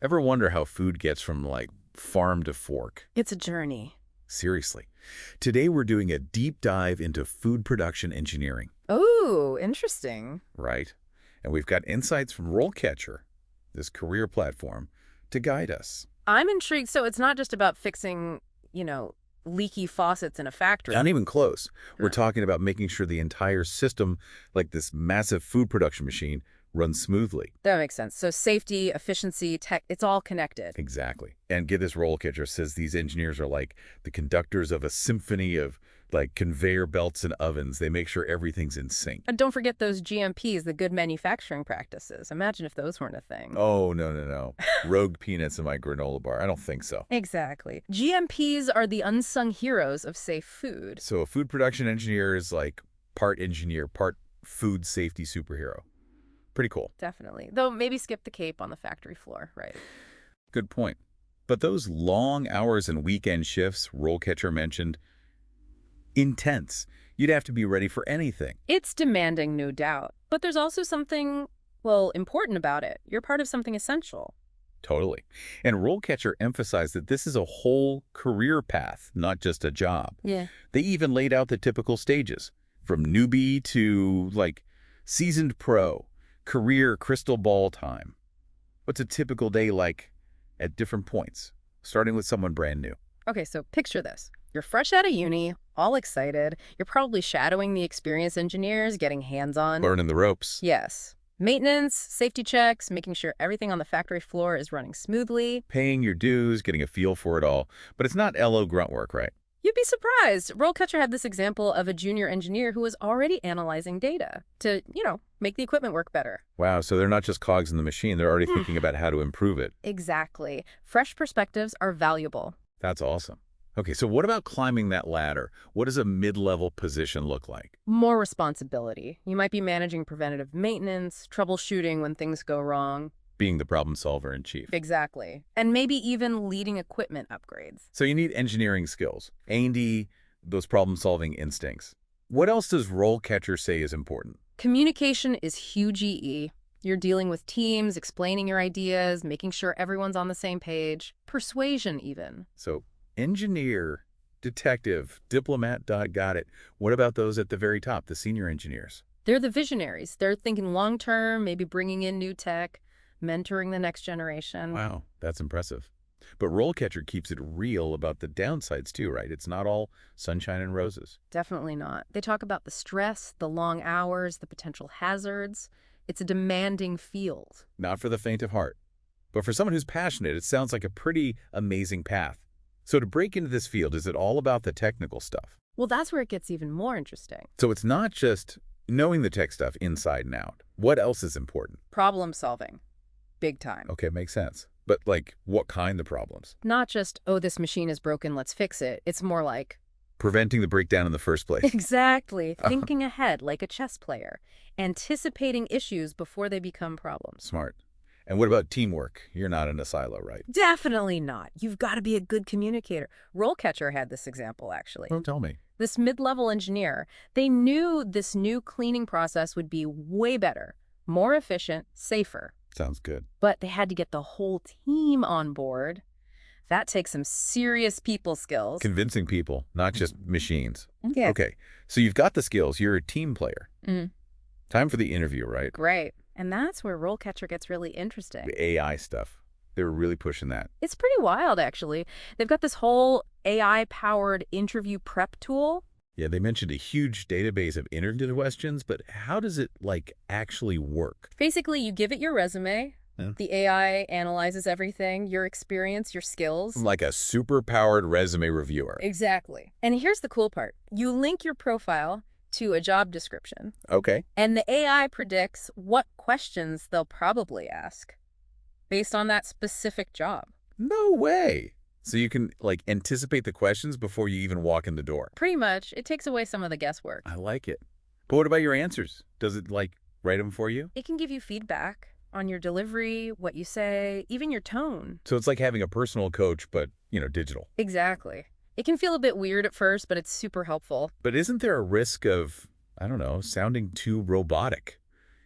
Ever wonder how food gets from, like, farm to fork? It's a journey. Seriously. Today we're doing a deep dive into food production engineering, Oh, interesting. right? And we've got insights from RoleCatcher, this career platform, to guide us. I'm intrigued. So it's not just about fixing, leaky faucets in a factory. Not even close. We're Huh. talking about making sure the entire system, like this massive food production machine, runs smoothly. That makes sense. So safety, efficiency, tech, it's all connected. Exactly. And get this, RoleCatcher says these engineers are like the conductors of a symphony of, like, conveyor belts and ovens. They make sure everything's in sync. And don't forget those GMPs, the good manufacturing practices. Imagine if those weren't a thing. Oh, no, no, no. Rogue peanuts in my granola bar. I don't think so. Exactly. GMPs are the unsung heroes of safe food. So a food production engineer is like part engineer, part food safety superhero. Pretty cool. Definitely. Though maybe skip the cape on the factory floor, right? Good point. But those long hours and weekend shifts RoleCatcher mentioned, intense. You'd have to be ready for anything. It's demanding, no doubt. But there's also something, well, important about it. You're part of something essential. Totally. And RoleCatcher emphasized that this is a whole career path, not just a job. Yeah. They even laid out the typical stages, from newbie to, like, seasoned pro, career crystal ball time. What's a typical day like at different points, starting with someone brand new? Okay, so picture this. You're fresh out of uni, all excited. You're probably shadowing the experienced engineers, getting hands-on. Learning the ropes. Yes. Maintenance, safety checks, making sure everything on the factory floor is running smoothly. Paying your dues, getting a feel for it all. But it's not LO grunt work, right? You'd be surprised. RoleCatcher had this example of a junior engineer who was already analyzing data to, make the equipment work better. Wow, so they're not just cogs in the machine. They're already thinking about how to improve it. Exactly. Fresh perspectives are valuable. That's awesome. Okay, so what about climbing that ladder? What does a mid-level position look like? More responsibility. You might be managing preventative maintenance, troubleshooting when things go wrong. Being the problem solver in chief. Exactly. And maybe even leading equipment upgrades. So you need engineering skills, A&D, those problem-solving instincts. What else does RoleCatcher say is important? Communication is huge EE. You're dealing with teams, explaining your ideas, making sure everyone's on the same page. Persuasion, even. So engineer, detective, diplomat, got it. What about those at the very top, the senior engineers? They're the visionaries. They're thinking long-term, maybe bringing in new tech, mentoring the next generation. Wow, that's impressive. But RoleCatcher keeps it real about the downsides too, right? It's not all sunshine and roses. Definitely not. They talk about the stress, the long hours, the potential hazards. It's a demanding field. Not for the faint of heart. But for someone who's passionate, it sounds like a pretty amazing path. So to break into this field, is it all about the technical stuff? Well, that's where it gets even more interesting. So it's not just knowing the tech stuff inside and out. What else is important? Problem solving. Big time. Okay, makes sense. But, like, what kind of problems? Not just, oh, this machine is broken, let's fix it. It's more like, Preventing the breakdown in the first place. exactly, thinking ahead like a chess player, anticipating issues before they become problems. Smart. And what about teamwork? You're not in a silo, right? Definitely not. You've got to be a good communicator. RoleCatcher had this example, actually. Well, tell me. This mid-level engineer, they knew this new cleaning process would be way better, more efficient, safer. Sounds good. But they had to get the whole team on board. That takes some serious people skills. Convincing people, not just machines. Yeah. Okay, so you've got the skills. You're a team player. Mm. Time for the interview, right? Great. And that's where RoleCatcher gets really interesting. The AI stuff. They were really pushing that. It's pretty wild, actually. They've got this whole AI-powered interview prep tool. Yeah, they mentioned a huge database of interview questions, but how does it, like, actually work? Basically, you give it your resume. Yeah. The AI analyzes everything, your experience, your skills. Like a super-powered resume reviewer. Exactly. And here's the cool part. You link your profile to a job description, Okay. and the AI predicts what questions they'll probably ask based on that specific job. No way. So you can, like, anticipate the questions before you even walk in the door. Pretty much. It takes away some of the guesswork. I like it. But what about your answers? Does it, like, write them for you? It can give you feedback on your delivery, what you say, even your tone. So it's like having a personal coach, but, digital. Exactly. It can feel a bit weird at first, but it's super helpful. But isn't there a risk of, I don't know, sounding too robotic?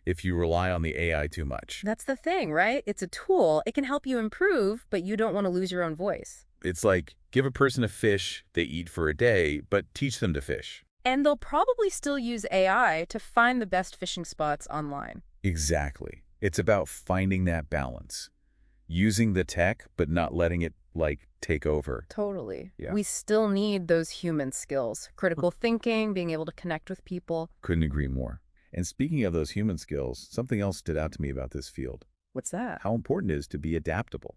if you rely on the AI too much. That's the thing, right? It's a tool. It can help you improve, but you don't want to lose your own voice. It's like give a person a fish they eat for a day, but teach them to fish. And they'll probably still use AI to find the best fishing spots online. Exactly. It's about finding that balance. Using the tech, but not letting it, like, take over. Totally. Yeah. We still need those human skills. Critical thinking, being able to connect with people. Couldn't agree more. And speaking of those human skills, something else stood out to me about this field. What's that? How important it is to be adaptable,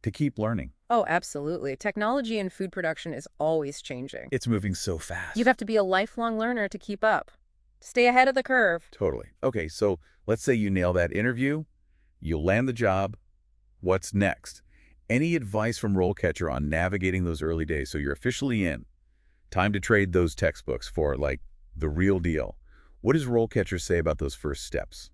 to keep learning. Oh, absolutely. Technology in food production is always changing. It's moving so fast. You have to be a lifelong learner to keep up. Stay ahead of the curve. Totally. Okay, so let's say you nail that interview, you'll land the job. What's next? Any advice from RoleCatcher on navigating those early days so you're officially in? Time to trade those textbooks for, like, the real deal. What does RoleCatcher say about those first steps?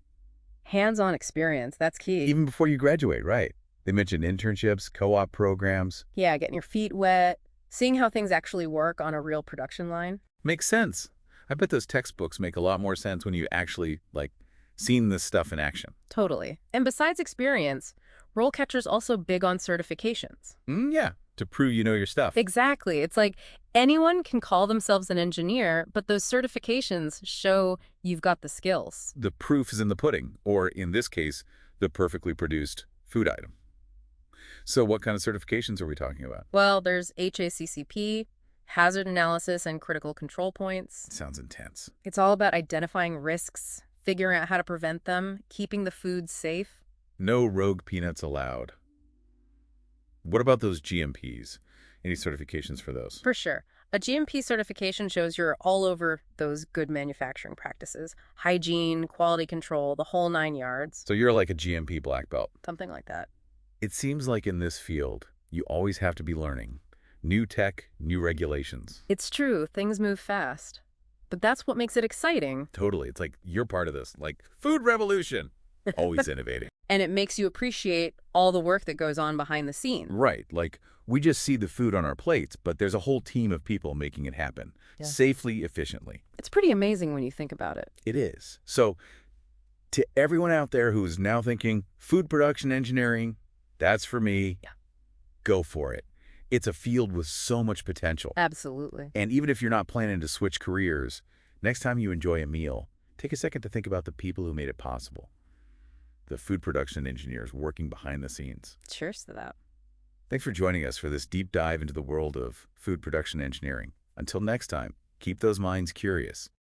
Hands-on experience, that's key. Even before you graduate, right? They mentioned internships, co-op programs. Yeah, getting your feet wet, seeing how things actually work on a real production line. Makes sense. I bet those textbooks make a lot more sense when you actually, like, seen this stuff in action. Totally. And besides experience, RoleCatcher's also big on certifications. Yeah, to prove you know your stuff. Exactly. It's like anyone can call themselves an engineer, but those certifications show you've got the skills. The proof is in the pudding, or in this case, the perfectly produced food item. So what kind of certifications are we talking about? Well, there's HACCP, hazard analysis and critical control points. Sounds intense. It's all about identifying risks, figuring out how to prevent them, keeping the food safe. No rogue peanuts allowed. What about those GMPs? Any certifications for those? For sure. A GMP certification shows you're all over those good manufacturing practices. Hygiene, quality control, the whole 9 yards. So you're like a GMP black belt. Something like that. It seems like in this field, you always have to be learning. New tech, new regulations. It's true, things move fast. But that's what makes it exciting. Totally. It's like you're part of this, like food revolution. Always innovating. And it makes you appreciate all the work that goes on behind the scenes. Right. Like we just see the food on our plates, but there's a whole team of people making it happen Yeah. safely, efficiently. It's pretty amazing when you think about it. It is. So to everyone out there who's now thinking food production engineering, that's for me. Yeah. Go for it. It's a field with so much potential. Absolutely. And even if you're not planning to switch careers, next time you enjoy a meal, take a second to think about the people who made it possible. The food production engineers working behind the scenes. Cheers to that. Thanks for joining us for this deep dive into the world of food production engineering. Until next time, keep those minds curious.